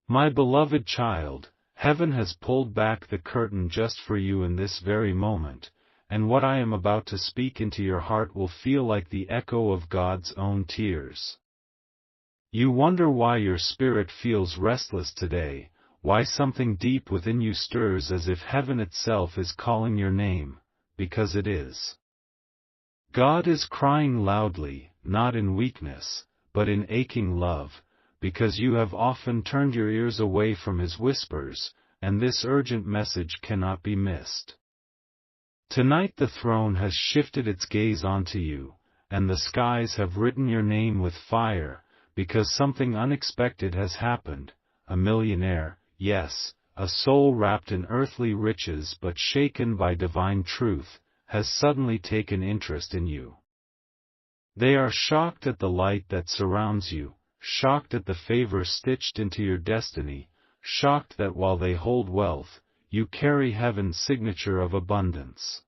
My beloved child, heaven has pulled back the curtain just for you in this very moment, and what I am about to speak into your heart will feel like the echo of God's own tears. You wonder why your spirit feels restless today, why something deep within you stirs as if heaven itself is calling your name, because it is. God is crying loudly, not in weakness, but in aching love, because you have often turned your ears away from His whispers, and this urgent message cannot be missed. Tonight the throne has shifted its gaze onto you, and the skies have written your name with fire, because something unexpected has happened. A millionaire, yes, a soul wrapped in earthly riches but shaken by divine truth, has suddenly taken interest in you. They are shocked at the light that surrounds you, shocked at the favor stitched into your destiny, shocked that while they hold wealth, you carry heaven's signature of abundance.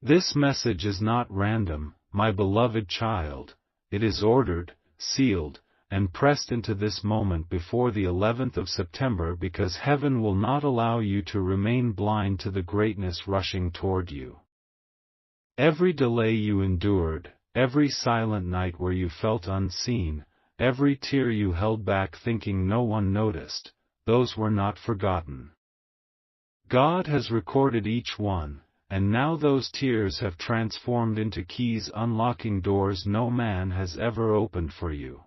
This message is not random, my beloved child. It is ordered, sealed, and pressed into this moment before the 11th of September because heaven will not allow you to remain blind to the greatness rushing toward you. Every delay you endured, every silent night where you felt unseen, every tear you held back thinking no one noticed, those were not forgotten. God has recorded each one, and now those tears have transformed into keys unlocking doors no man has ever opened for you.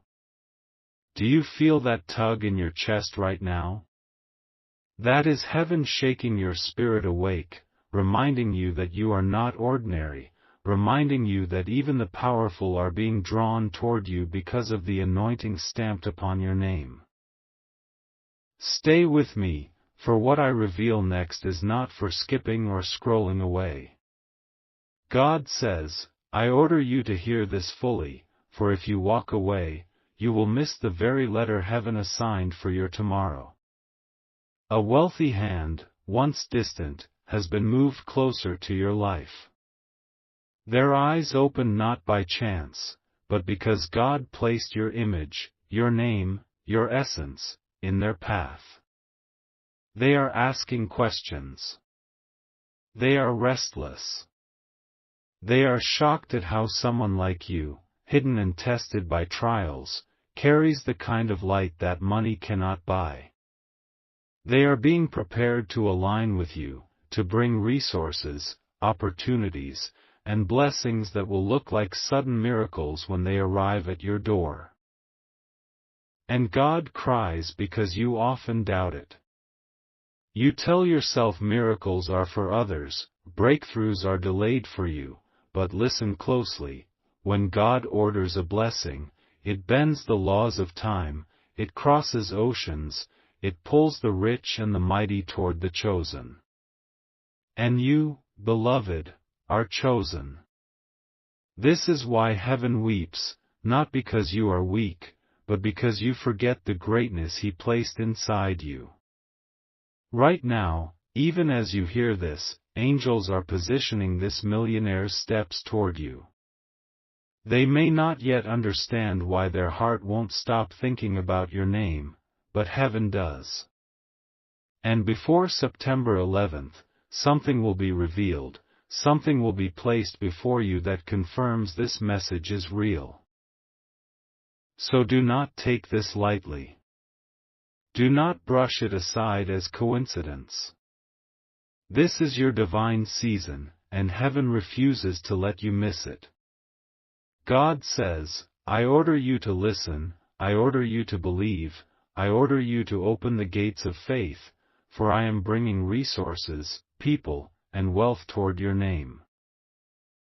Do you feel that tug in your chest right now? That is heaven shaking your spirit awake, reminding you that you are not ordinary, reminding you that even the powerful are being drawn toward you because of the anointing stamped upon your name. Stay with me, for what I reveal next is not for skipping or scrolling away. God says, I order you to hear this fully, for if you walk away, you will miss the very letter heaven assigned for your tomorrow. A wealthy hand, once distant, has been moved closer to your life. Their eyes opened not by chance, but because God placed your image, your name, your essence, in their path. They are asking questions. They are restless. They are shocked at how someone like you, hidden and tested by trials, carries the kind of light that money cannot buy. They are being prepared to align with you, to bring resources, opportunities, and blessings that will look like sudden miracles when they arrive at your door. And God cries because you often doubt it. You tell yourself miracles are for others, breakthroughs are delayed for you, but listen closely, when God orders a blessing, it bends the laws of time, it crosses oceans, it pulls the rich and the mighty toward the chosen. And you, beloved, are chosen. This is why heaven weeps, not because you are weak, but because you forget the greatness He placed inside you. Right now, even as you hear this, angels are positioning this millionaire's steps toward you. They may not yet understand why their heart won't stop thinking about your name, but heaven does. And before September 11th, something will be revealed, something will be placed before you that confirms this message is real. So do not take this lightly. Do not brush it aside as coincidence. This is your divine season, and heaven refuses to let you miss it. God says, I order you to listen, I order you to believe, I order you to open the gates of faith, for I am bringing resources, people, and wealth toward your name.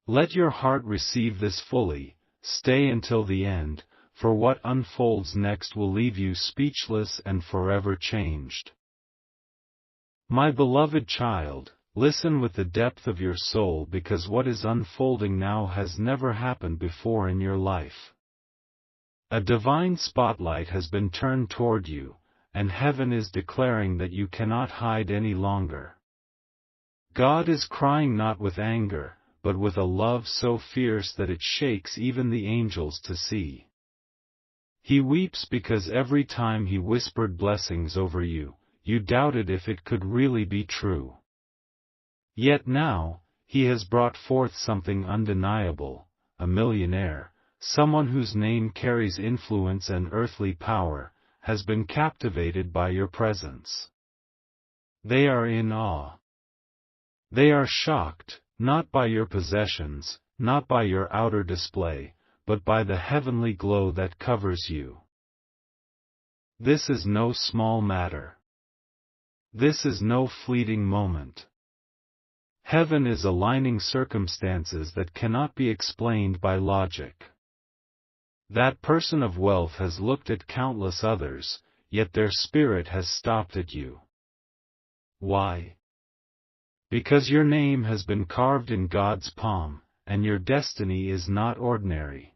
Let your heart receive this fully, stay until the end, for what unfolds next will leave you speechless and forever changed. My beloved child, listen with the depth of your soul because what is unfolding now has never happened before in your life. A divine spotlight has been turned toward you, and heaven is declaring that you cannot hide any longer. God is crying not with anger, but with a love so fierce that it shakes even the angels to see. He weeps because every time he whispered blessings over you, you doubted if it could really be true. Yet now, he has brought forth something undeniable, a millionaire, someone whose name carries influence and earthly power, has been captivated by your presence. They are in awe. They are shocked, not by your possessions, not by your outer display, but by the heavenly glow that covers you. This is no small matter. This is no fleeting moment. Heaven is aligning circumstances that cannot be explained by logic. That person of wealth has looked at countless others, yet their spirit has stopped at you. Why? Because your name has been carved in God's palm, and your destiny is not ordinary.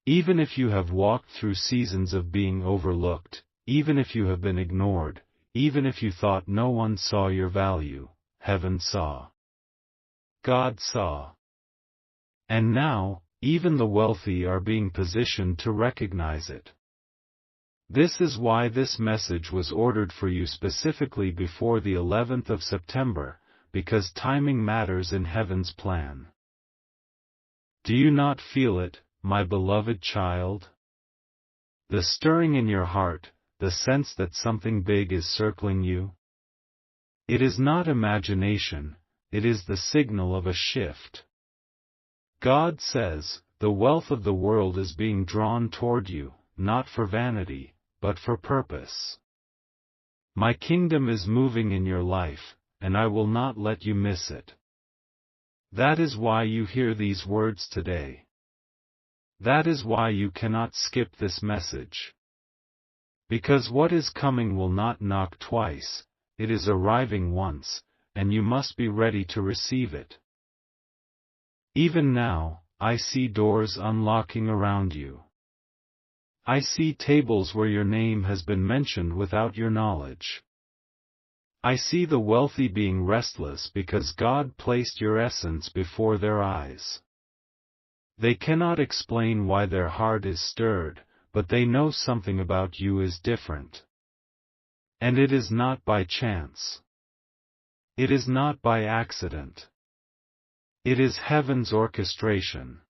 Even if you have walked through seasons of being overlooked, even if you have been ignored, even if you thought no one saw your value, heaven saw. God saw. And now, even the wealthy are being positioned to recognize it. This is why this message was ordered for you specifically before the 11th of September, because timing matters in heaven's plan. Do you not feel it, my beloved child? The stirring in your heart, the sense that something big is circling you? It is not imagination, it is the signal of a shift. God says, the wealth of the world is being drawn toward you, not for vanity, but for purpose. My kingdom is moving in your life, and I will not let you miss it. That is why you hear these words today. That is why you cannot skip this message. Because what is coming will not knock twice, it is arriving once, and you must be ready to receive it. Even now, I see doors unlocking around you. I see tables where your name has been mentioned without your knowledge. I see the wealthy being restless because God placed your essence before their eyes. They cannot explain why their heart is stirred, but they know something about you is different. And it is not by chance. It is not by accident. It is heaven's orchestration.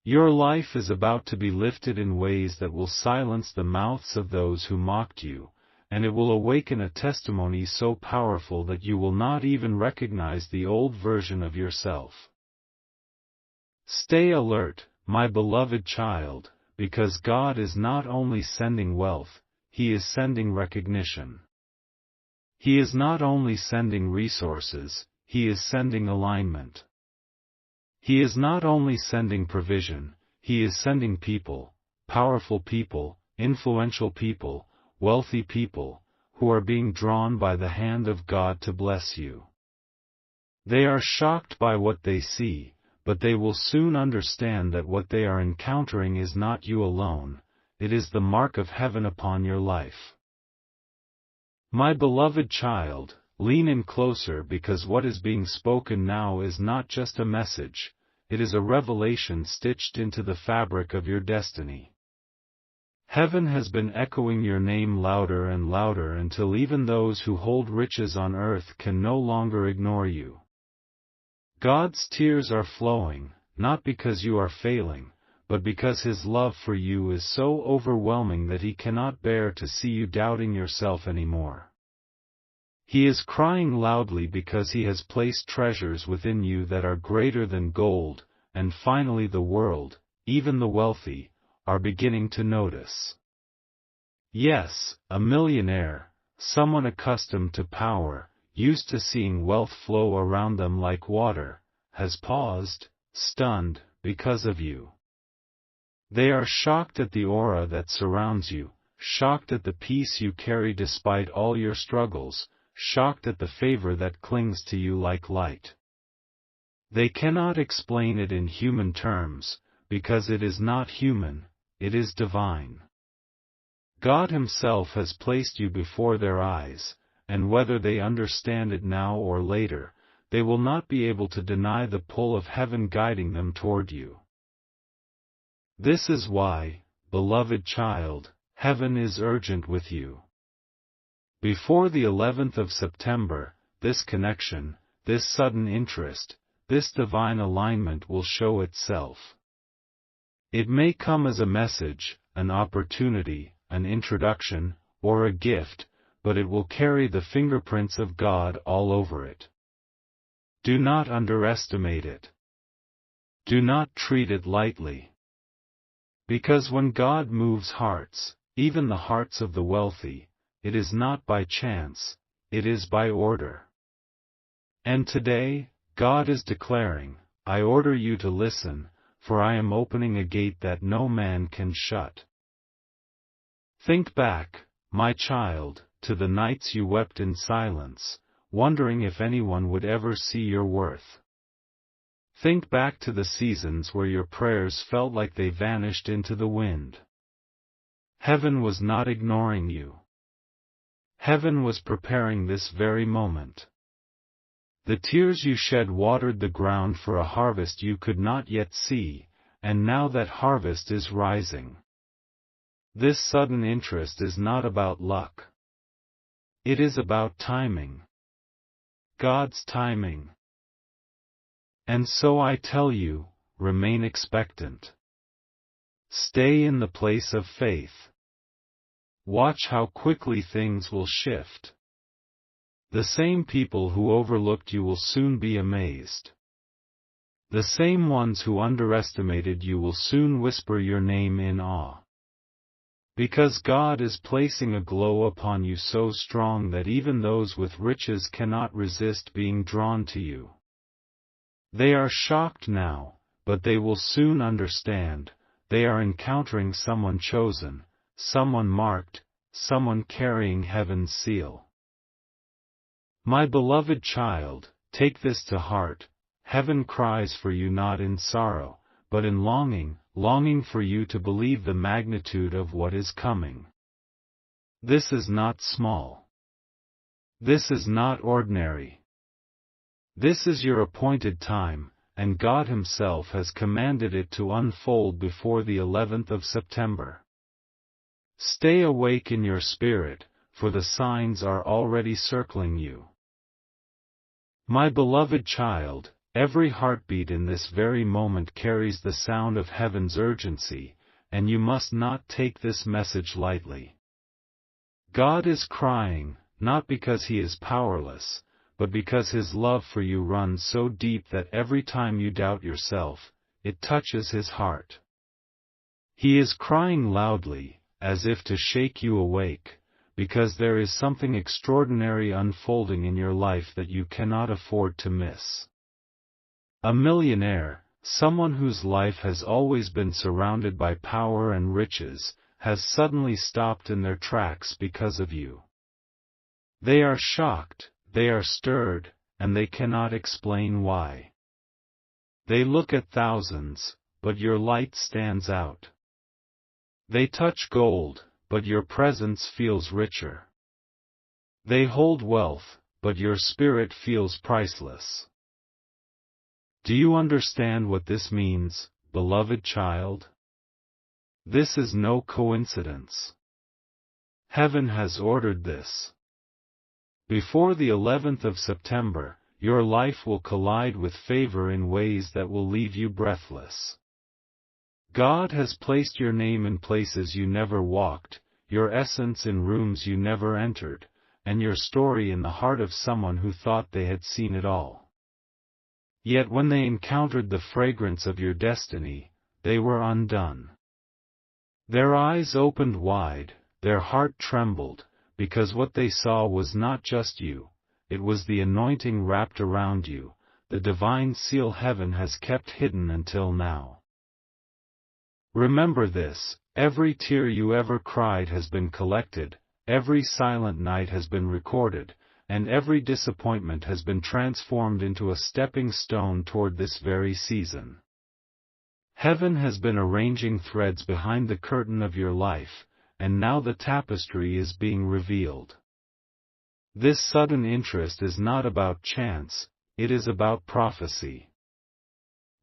Your life is about to be lifted in ways that will silence the mouths of those who mocked you, and it will awaken a testimony so powerful that you will not even recognize the old version of yourself. Stay alert, my beloved child, because God is not only sending wealth, He is sending recognition. He is not only sending resources, He is sending alignment. He is not only sending provision, He is sending people, powerful people, influential people, wealthy people, who are being drawn by the hand of God to bless you. They are shocked by what they see, but they will soon understand that what they are encountering is not you alone, it is the mark of heaven upon your life. My beloved child, lean in closer because what is being spoken now is not just a message, it is a revelation stitched into the fabric of your destiny. Heaven has been echoing your name louder and louder until even those who hold riches on earth can no longer ignore you. God's tears are flowing, not because you are failing, but because His love for you is so overwhelming that He cannot bear to see you doubting yourself anymore. He is crying loudly because He has placed treasures within you that are greater than gold, and finally the world, even the wealthy, are beginning to notice. Yes, a millionaire, someone accustomed to power, used to seeing wealth flow around them like water, has paused, stunned, because of you. They are shocked at the aura that surrounds you, shocked at the peace you carry despite all your struggles, shocked at the favor that clings to you like light. They cannot explain it in human terms, because it is not human, it is divine. God Himself has placed you before their eyes, and whether they understand it now or later, they will not be able to deny the pull of heaven guiding them toward you. This is why, beloved child, heaven is urgent with you. Before the 11th of September, this connection, this sudden interest, this divine alignment will show itself. It may come as a message, an opportunity, an introduction, or a gift, but it will carry the fingerprints of God all over it. Do not underestimate it. Do not treat it lightly. Because when God moves hearts, even the hearts of the wealthy, it is not by chance, it is by order. And today, God is declaring, I order you to listen, for I am opening a gate that no man can shut. Think back, my child, to the nights you wept in silence, wondering if anyone would ever see your worth. Think back to the seasons where your prayers felt like they vanished into the wind. Heaven was not ignoring you. Heaven was preparing this very moment. The tears you shed watered the ground for a harvest you could not yet see, and now that harvest is rising. This sudden interest is not about luck. It is about timing. God's timing. And so I tell you, remain expectant. Stay in the place of faith. Watch how quickly things will shift. The same people who overlooked you will soon be amazed. The same ones who underestimated you will soon whisper your name in awe. Because God is placing a glow upon you so strong that even those with riches cannot resist being drawn to you. They are shocked now, but they will soon understand, they are encountering someone chosen, someone marked, someone carrying heaven's seal. My beloved child, take this to heart, heaven cries for you not in sorrow, but in longing, longing for you to believe the magnitude of what is coming. This is not small. This is not ordinary. This is your appointed time, and God Himself has commanded it to unfold before the 11th of September. Stay awake in your spirit, for the signs are already circling you. My beloved child, every heartbeat in this very moment carries the sound of heaven's urgency, and you must not take this message lightly. God is crying, not because He is powerless, but because His love for you runs so deep that every time you doubt yourself, it touches His heart. He is crying loudly, as if to shake you awake, because there is something extraordinary unfolding in your life that you cannot afford to miss. A millionaire, someone whose life has always been surrounded by power and riches, has suddenly stopped in their tracks because of you. They are shocked, they are stirred, and they cannot explain why. They look at thousands, but your light stands out. They touch gold, but your presence feels richer. They hold wealth, but your spirit feels priceless. Do you understand what this means, beloved child? This is no coincidence. Heaven has ordered this. Before the 11th of September, your life will collide with favor in ways that will leave you breathless. God has placed your name in places you never walked, your essence in rooms you never entered, and your story in the heart of someone who thought they had seen it all. Yet when they encountered the fragrance of your destiny, they were undone. Their eyes opened wide, their heart trembled, because what they saw was not just you, it was the anointing wrapped around you, the divine seal heaven has kept hidden until now. Remember this, every tear you ever cried has been collected, every silent night has been recorded, and every disappointment has been transformed into a stepping stone toward this very season. Heaven has been arranging threads behind the curtain of your life, and now the tapestry is being revealed. This sudden interest is not about chance, it is about prophecy.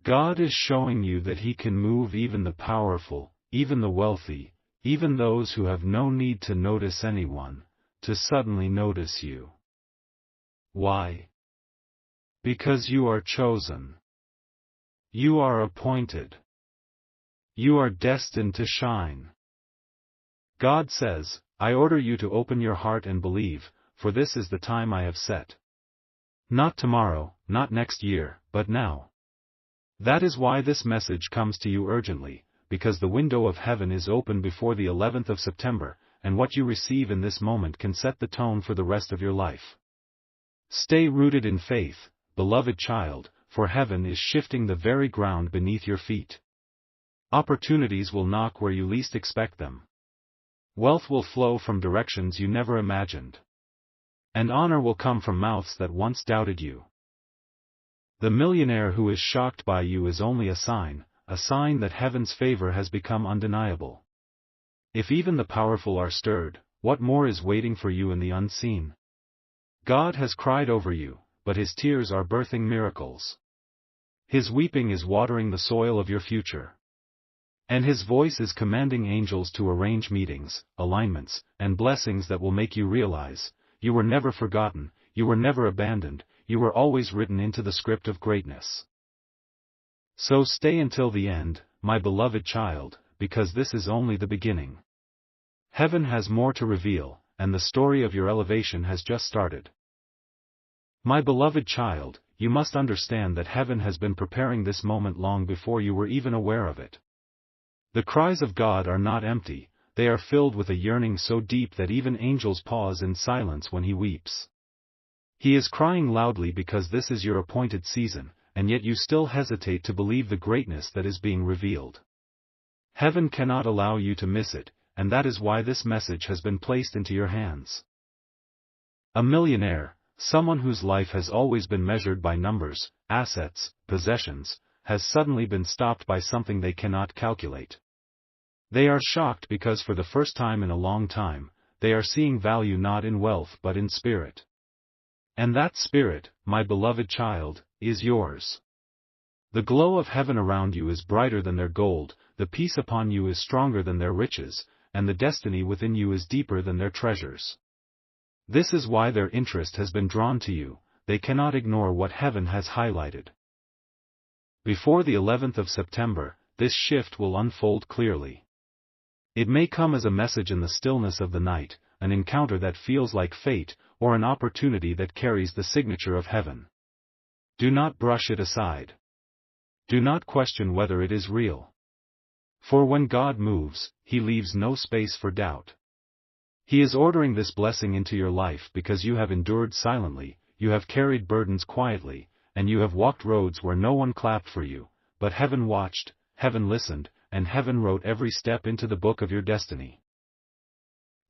God is showing you that He can move even the powerful, even the wealthy, even those who have no need to notice anyone, to suddenly notice you. Why? Because you are chosen. You are appointed. You are destined to shine. God says, I order you to open your heart and believe, for this is the time I have set. Not tomorrow, not next year, but now. That is why this message comes to you urgently, because the window of heaven is open before the 11th of September, and what you receive in this moment can set the tone for the rest of your life. Stay rooted in faith, beloved child, for heaven is shifting the very ground beneath your feet. Opportunities will knock where you least expect them. Wealth will flow from directions you never imagined. And honor will come from mouths that once doubted you. The millionaire who is shocked by you is only a sign that heaven's favor has become undeniable. If even the powerful are stirred, what more is waiting for you in the unseen? God has cried over you, but his tears are birthing miracles. His weeping is watering the soil of your future. And his voice is commanding angels to arrange meetings, alignments, and blessings that will make you realize, you were never forgotten, you were never abandoned, you were always written into the script of greatness. So stay until the end, my beloved child, because this is only the beginning. Heaven has more to reveal, and the story of your elevation has just started. My beloved child, you must understand that heaven has been preparing this moment long before you were even aware of it. The cries of God are not empty, they are filled with a yearning so deep that even angels pause in silence when he weeps. He is crying loudly because this is your appointed season, and yet you still hesitate to believe the greatness that is being revealed. Heaven cannot allow you to miss it, and that is why this message has been placed into your hands. A millionaire, someone whose life has always been measured by numbers, assets, possessions, has suddenly been stopped by something they cannot calculate. They are shocked because for the first time in a long time, they are seeing value not in wealth but in spirit. And that spirit, my beloved child, is yours. The glow of heaven around you is brighter than their gold, the peace upon you is stronger than their riches, and the destiny within you is deeper than their treasures. This is why their interest has been drawn to you, they cannot ignore what heaven has highlighted. Before the 11th of September, this shift will unfold clearly. It may come as a message in the stillness of the night, an encounter that feels like fate, or an opportunity that carries the signature of heaven. Do not brush it aside. Do not question whether it is real. For when God moves, he leaves no space for doubt. He is ordering this blessing into your life because you have endured silently, you have carried burdens quietly, and you have walked roads where no one clapped for you, but heaven watched, heaven listened, and heaven wrote every step into the book of your destiny.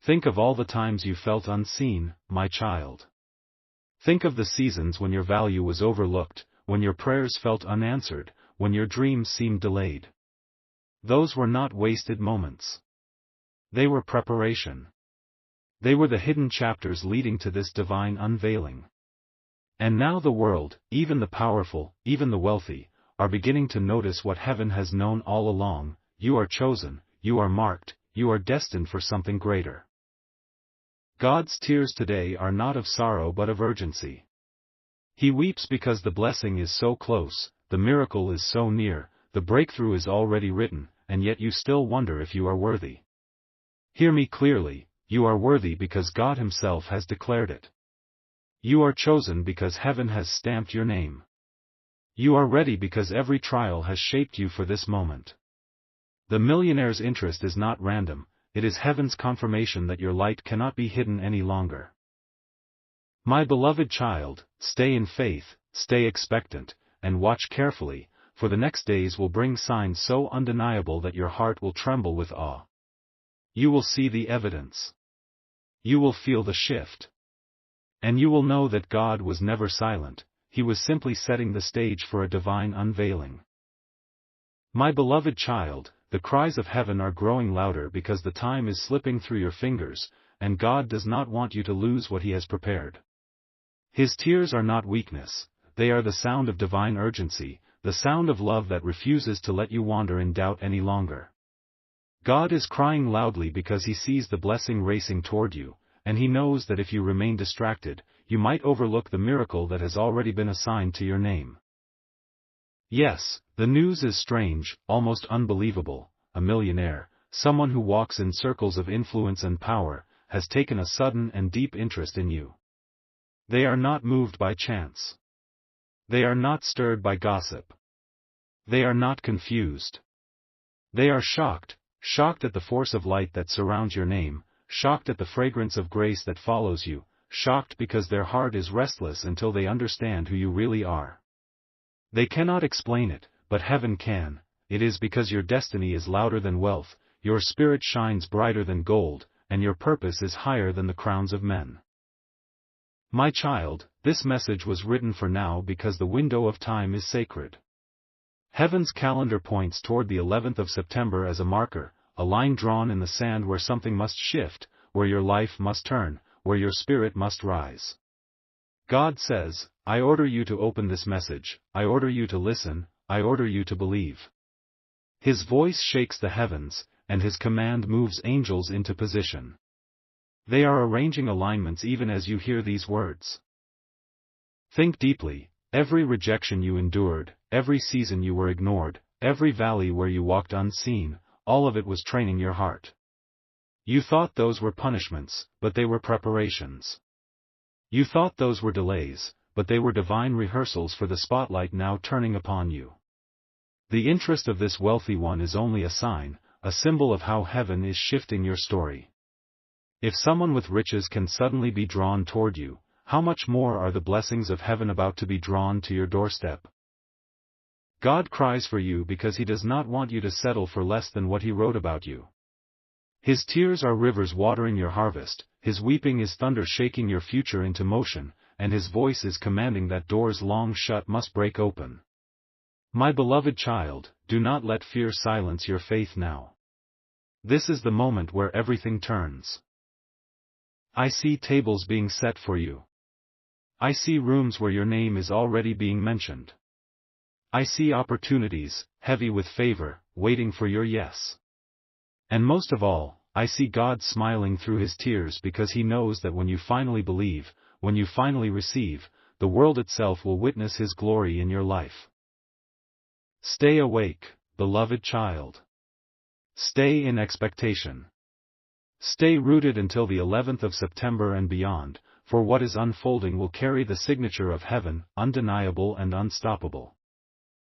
Think of all the times you felt unseen, my child. Think of the seasons when your value was overlooked, when your prayers felt unanswered, when your dreams seemed delayed. Those were not wasted moments. They were preparation. They were the hidden chapters leading to this divine unveiling. And now the world, even the powerful, even the wealthy, are beginning to notice what heaven has known all along: you are chosen, you are marked, you are destined for something greater. God's tears today are not of sorrow but of urgency. He weeps because the blessing is so close, the miracle is so near, the breakthrough is already written, and yet you still wonder if you are worthy. Hear me clearly, you are worthy because God Himself has declared it. You are chosen because heaven has stamped your name. You are ready because every trial has shaped you for this moment. The millionaire's interest is not random, it is heaven's confirmation that your light cannot be hidden any longer. My beloved child, stay in faith, stay expectant, and watch carefully, for the next days will bring signs so undeniable that your heart will tremble with awe. You will see the evidence. You will feel the shift. And you will know that God was never silent, He was simply setting the stage for a divine unveiling. My beloved child, the cries of heaven are growing louder because the time is slipping through your fingers, and God does not want you to lose what He has prepared. His tears are not weakness, they are the sound of divine urgency, the sound of love that refuses to let you wander in doubt any longer. God is crying loudly because he sees the blessing racing toward you, and he knows that if you remain distracted, you might overlook the miracle that has already been assigned to your name. Yes, the news is strange, almost unbelievable. A millionaire, someone who walks in circles of influence and power, has taken a sudden and deep interest in you. They are not moved by chance. They are not stirred by gossip. They are not confused. They are shocked, shocked at the force of light that surrounds your name, shocked at the fragrance of grace that follows you, shocked because their heart is restless until they understand who you really are. They cannot explain it, but heaven can. It is because your destiny is louder than wealth, your spirit shines brighter than gold, and your purpose is higher than the crowns of men. My child, this message was written for now because the window of time is sacred. Heaven's calendar points toward the 11th of September as a marker, a line drawn in the sand where something must shift, where your life must turn, where your spirit must rise. God says, I order you to open this message, I order you to listen, I order you to believe. His voice shakes the heavens, and his command moves angels into position. They are arranging alignments even as you hear these words. Think deeply. Every rejection you endured, every season you were ignored, every valley where you walked unseen, all of it was training your heart. You thought those were punishments, but they were preparations. You thought those were delays, but they were divine rehearsals for the spotlight now turning upon you. The interest of this wealthy one is only a sign, a symbol of how heaven is shifting your story. If someone with riches can suddenly be drawn toward you, how much more are the blessings of heaven about to be drawn to your doorstep? God cries for you because he does not want you to settle for less than what he wrote about you. His tears are rivers watering your harvest, his weeping is thunder shaking your future into motion, and his voice is commanding that doors long shut must break open. My beloved child, do not let fear silence your faith now. This is the moment where everything turns. I see tables being set for you. I see rooms where your name is already being mentioned. I see opportunities, heavy with favor, waiting for your yes. And most of all, I see God smiling through his tears because he knows that when you finally believe, when you finally receive, the world itself will witness his glory in your life. Stay awake, beloved child. Stay in expectation. Stay rooted until the 11th of September and beyond, for what is unfolding will carry the signature of heaven, undeniable and unstoppable.